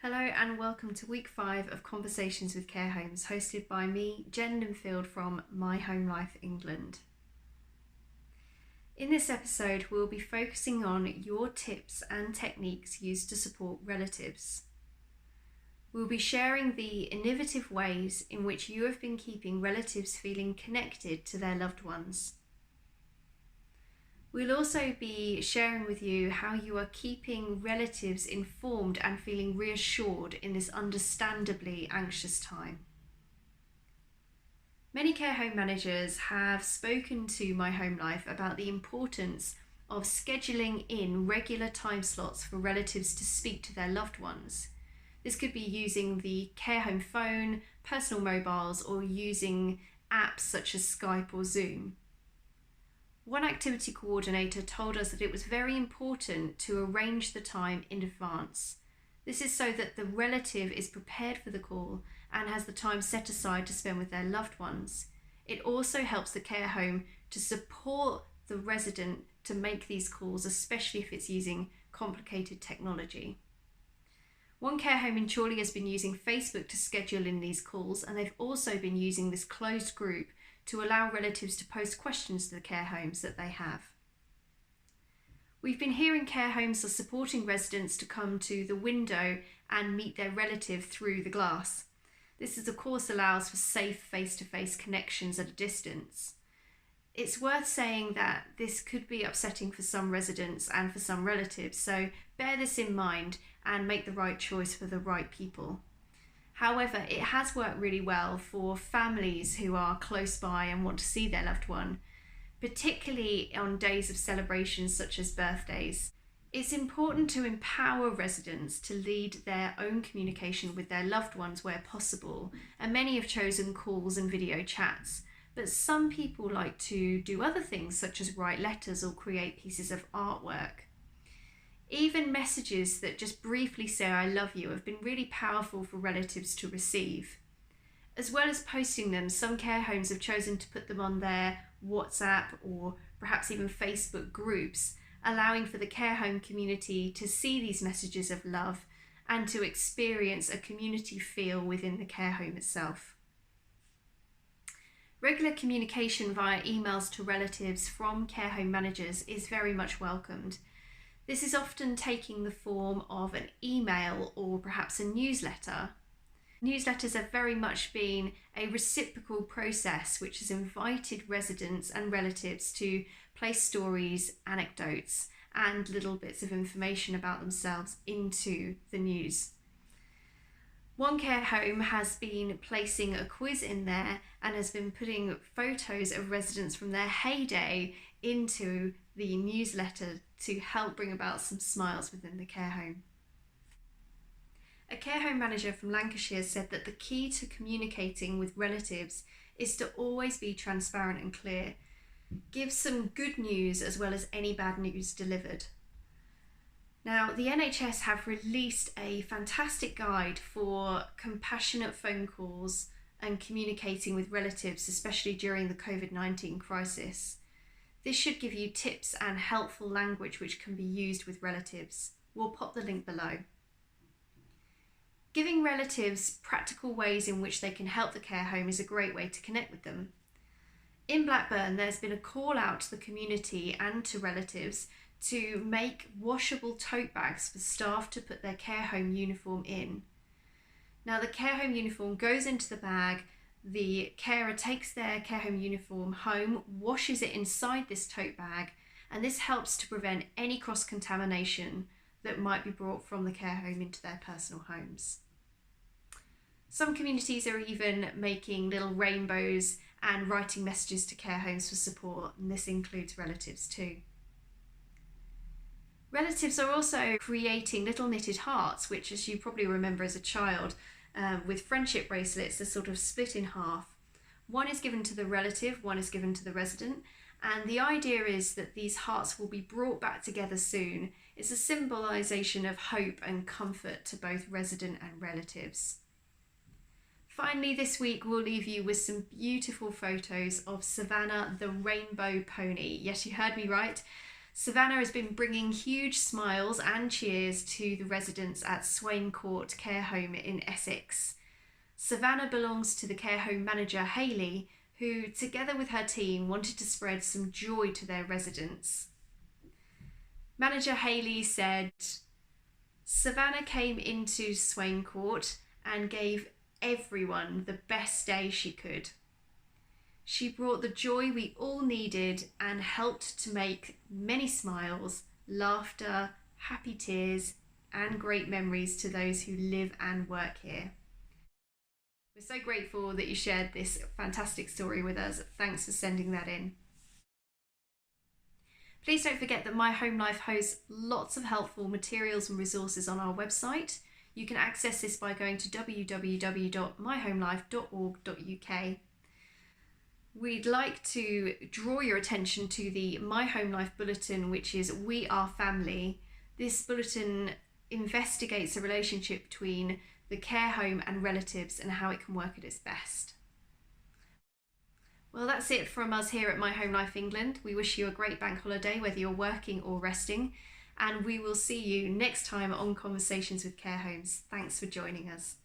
Hello and welcome to week 5 of Conversations with Care Homes, hosted by me, Jen Linfield from My Home Life England. In this episode, we'll be focusing on your tips and techniques used to support relatives. We'll be sharing the innovative ways in which you have been keeping relatives feeling connected to their loved ones. We'll also be sharing with you how you are keeping relatives informed and feeling reassured in this understandably anxious time. Many care home managers have spoken to My Home Life about the importance of scheduling in regular time slots for relatives to speak to their loved ones. This could be using the care home phone, personal mobiles, or using apps such as Skype or Zoom. One activity coordinator told us that it was very important to arrange the time in advance. This is so that the relative is prepared for the call and has the time set aside to spend with their loved ones. It also helps the care home to support the resident to make these calls, especially if it's using complicated technology. One care home in Chorley has been using Facebook to schedule in these calls, and they've also been using this closed group to allow relatives to post questions to the care homes that they have. We've been hearing care homes are supporting residents to come to the window and meet their relative through the glass. This of course allows for safe face-to-face connections at a distance. It's worth saying that this could be upsetting for some residents and for some relatives, so bear this in mind and make the right choice for the right people. However, it has worked really well for families who are close by and want to see their loved one, particularly on days of celebrations such as birthdays. It's important to empower residents to lead their own communication with their loved ones where possible, and many have chosen calls and video chats. But some people like to do other things such as write letters or create pieces of artwork. Even messages that just briefly say "I love you" have been really powerful for relatives to receive. As well as posting them, some care homes have chosen to put them on their WhatsApp or perhaps even Facebook groups, allowing for the care home community to see these messages of love and to experience a community feel within the care home itself. Regular communication via emails to relatives from care home managers is very much welcomed. This is often taking the form of an email or perhaps a newsletter. Newsletters have very much been a reciprocal process which has invited residents and relatives to place stories, anecdotes, and little bits of information about themselves into the news. One care home has been placing a quiz in there and has been putting photos of residents from their heyday into the newsletter to help bring about some smiles within the care home. A care home manager from Lancashire said that the key to communicating with relatives is to always be transparent and clear. Give some good news as well as any bad news delivered. Now, the NHS have released a fantastic guide for compassionate phone calls and communicating with relatives, especially during the COVID-19 crisis. This should give you tips and helpful language which can be used with relatives. We'll pop the link below. Giving relatives practical ways in which they can help the care home is a great way to connect with them. In Blackburn, there's been a call out to the community and to relatives to make washable tote bags for staff to put their care home uniform in. Now, the care home uniform goes into the bag. The carer takes their care home uniform home, washes it inside this tote bag, and this helps to prevent any cross-contamination that might be brought from the care home into their personal homes. Some communities are even making little rainbows and writing messages to care homes for support, and this includes relatives too. Relatives are also creating little knitted hearts, which, as you probably remember as a child, with friendship bracelets, they're sort of split in half. One is given to the relative, one is given to the resident, and the idea is that these hearts will be brought back together soon. It's a symbolisation of hope and comfort to both resident and relatives. Finally, this week we'll leave you with some beautiful photos of Savannah the rainbow pony. Yes, you heard me right. Savannah has been bringing huge smiles and cheers to the residents at Swain Court Care Home in Essex. Savannah belongs to the care home manager Hayley, who, together with her team, wanted to spread some joy to their residents. Manager Hayley said, Savannah came into Swain Court and gave everyone the best day she could. She brought the joy we all needed and helped to make many smiles, laughter, happy tears, and great memories to those who live and work here. We're so grateful that you shared this fantastic story with us. Thanks for sending that in. Please don't forget that My Home Life hosts lots of helpful materials and resources on our website. You can access this by going to www.myhomelife.org.uk. We'd like to draw your attention to the My Home Life Bulletin, which is We Are Family. This bulletin investigates the relationship between the care home and relatives and how it can work at its best. Well, that's it from us here at My Home Life England. We wish you a great bank holiday, whether you're working or resting, and we will see you next time on Conversations with Care Homes. Thanks for joining us.